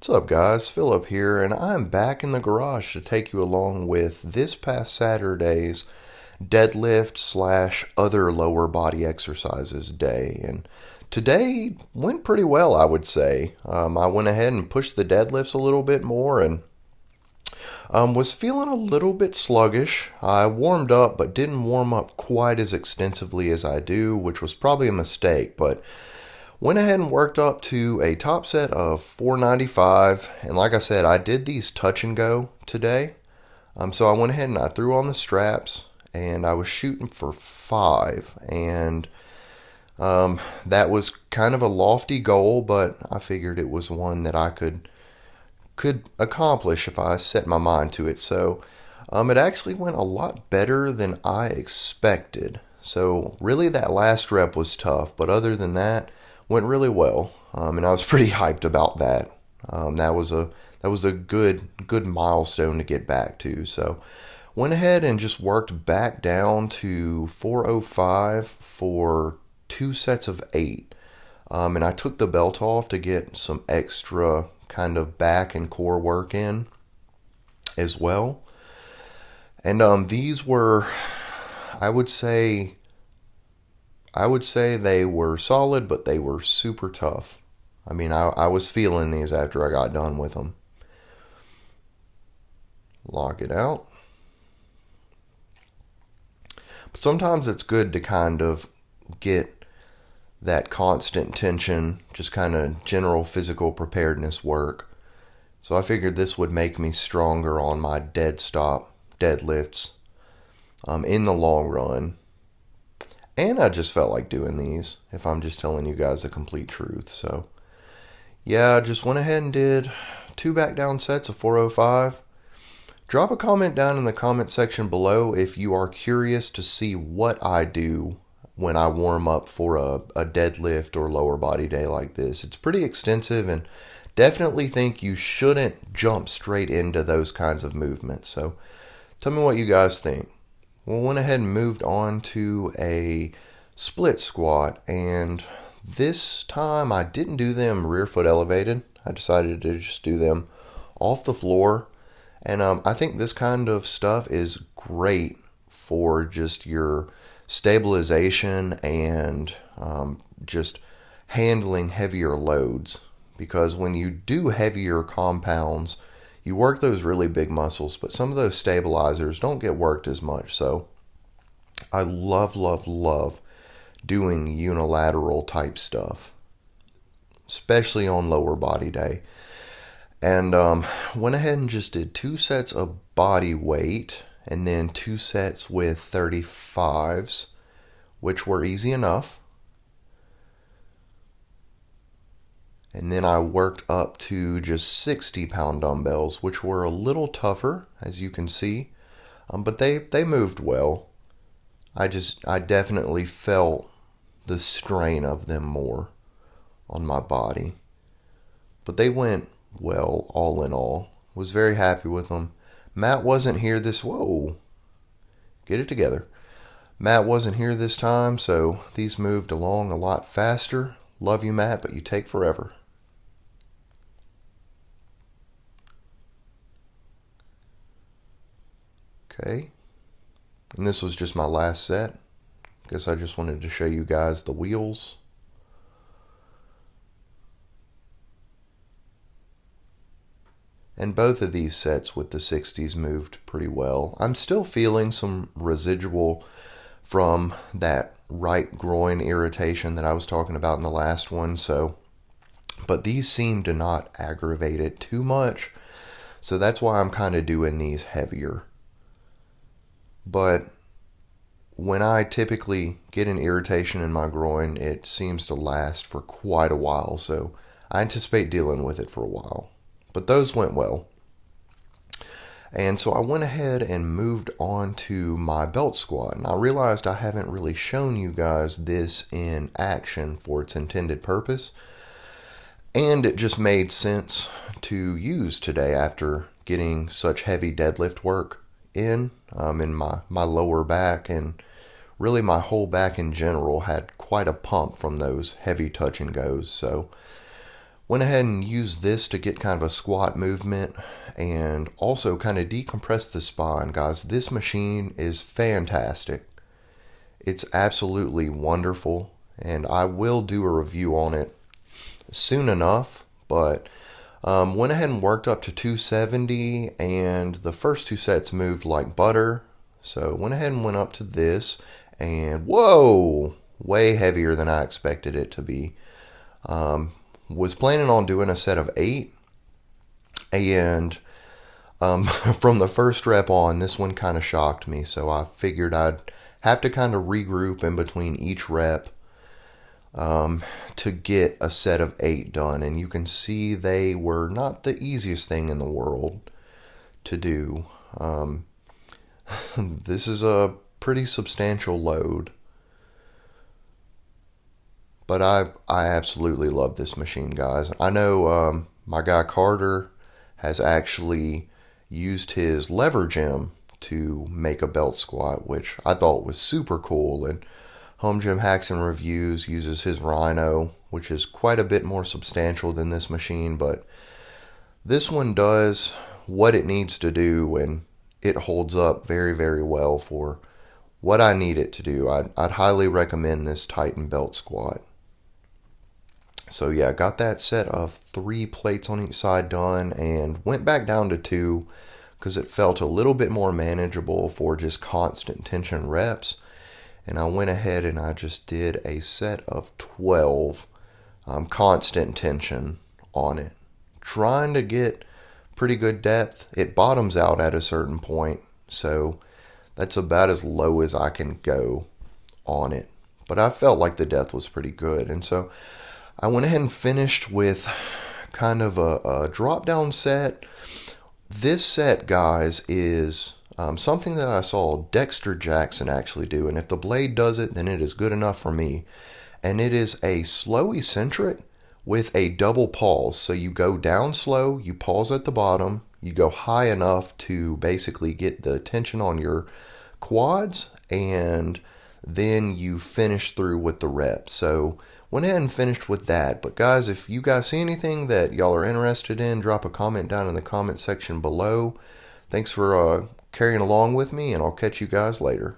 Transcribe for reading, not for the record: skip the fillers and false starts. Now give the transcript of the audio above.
What's up, guys? Philip here, and I'm back in the garage to take you along with this past Saturday's deadlift slash other lower body exercises day. And today went pretty well, I would say. I went ahead and pushed the deadlifts a little bit more and was feeling a little bit sluggish. I warmed up, but didn't warm up quite as extensively as I do, which was probably a mistake, but went ahead and worked up to a top set of 495, and like I said, I did these touch and go today. So I went ahead and I threw on the straps, and I was shooting for 5, and that was kind of a lofty goal, but I figured it was one that I could accomplish if I set my mind to it. So it actually went a lot better than I expected. So really that last rep was tough, but other than that, went really well, and I was pretty hyped about that. That was a good milestone to get back to. So went ahead and just worked back down to 405 for 2 sets of 8, and I took the belt off to get some extra kind of back and core work in as well. And these were, I would say they were solid, but they were super tough. I mean, I was feeling these after I got done with them. Lock it out. But sometimes it's good to kind of get that constant tension, just kind of general physical preparedness work. So I figured this would make me stronger on my dead stop deadlifts in the long run. And I just felt like doing these, if I'm just telling you guys the complete truth. So, yeah, I just went ahead and did 2 back down sets of 405. Drop a comment down in the comment section below if you are curious to see what I do when I warm up for a deadlift or lower body day like this. It's pretty extensive, and definitely think you shouldn't jump straight into those kinds of movements. So, tell me what you guys think. We went ahead and moved on to a split squat, and this time I didn't do them rear foot elevated. I decided to just do them off the floor, and I think this kind of stuff is great for just your stabilization and just handling heavier loads, because when you do heavier compounds, you work those really big muscles, but some of those stabilizers don't get worked as much. So I love doing unilateral type stuff, especially on lower body day. And went ahead and just did 2 sets of body weight and then 2 sets with 35s, which were easy enough. And then I worked up to just 60-pound dumbbells, which were a little tougher, as you can see, but they moved well. I definitely felt the strain of them more on my body, but they went well all in all. Was very happy with them. Matt wasn't here get it together. Matt wasn't here this time, so these moved along a lot faster. Love you, Matt, but you take forever. Okay, and this was just my last set. Guess I just wanted to show you guys the wheels. And both of these sets with the 60s moved pretty well. I'm still feeling some residual from that right groin irritation that I was talking about in the last one, but these seem to not aggravate it too much, so that's why I'm kind of doing these heavier. But when I typically get an irritation in my groin, it seems to last for quite a while, so I anticipate dealing with it for a while. But those went well. And so I went ahead and moved on to my belt squat, and I realized I haven't really shown you guys this in action for its intended purpose, and it just made sense to use today after getting such heavy deadlift work in my lower back, and really my whole back in general had quite a pump from those heavy touch and goes. So Went ahead and used this to get kind of a squat movement and also kind of decompress the spine. Guys, this machine is fantastic. It's absolutely wonderful, and I will do a review on it soon enough, but went ahead and worked up to 270, and the first two sets moved like butter. So went ahead and went up to this, and whoa, way heavier than I expected it to be. Was planning on doing a set of 8, and from the first rep on, this one kind of shocked me, so I figured I'd have to kind of regroup in between each rep to get a set of 8 done. And you can see they were not the easiest thing in the world to do. This is a pretty substantial load, but I absolutely love this machine, guys. I know my guy Carter has actually used his lever gym to make a belt squat, which I thought was super cool. And Home Gym Hacks and Reviews uses his Rhino, which is quite a bit more substantial than this machine, but this one does what it needs to do, and it holds up very, very well for what I need it to do. I'd highly recommend this Titan belt squat. So yeah, got that set of 3 plates on each side done and went back down to 2 because it felt a little bit more manageable for just constant tension reps. And I went ahead and I just did a set of 12 constant tension on it, trying to get pretty good depth. It bottoms out at a certain point, so that's about as low as I can go on it. But I felt like the depth was pretty good, and so I went ahead and finished with kind of a drop down set. This set, guys, is something that I saw Dexter Jackson actually do, and if the blade does it, then it is good enough for me. And it is a slow eccentric with a double pause. So you go down slow, you pause at the bottom, you go high enough to basically get the tension on your quads, and then you finish through with the rep. So went ahead and finished with that. But guys, if you guys see anything that y'all are interested in, drop a comment down in the comment section below. Thanks for carrying along with me, and I'll catch you guys later.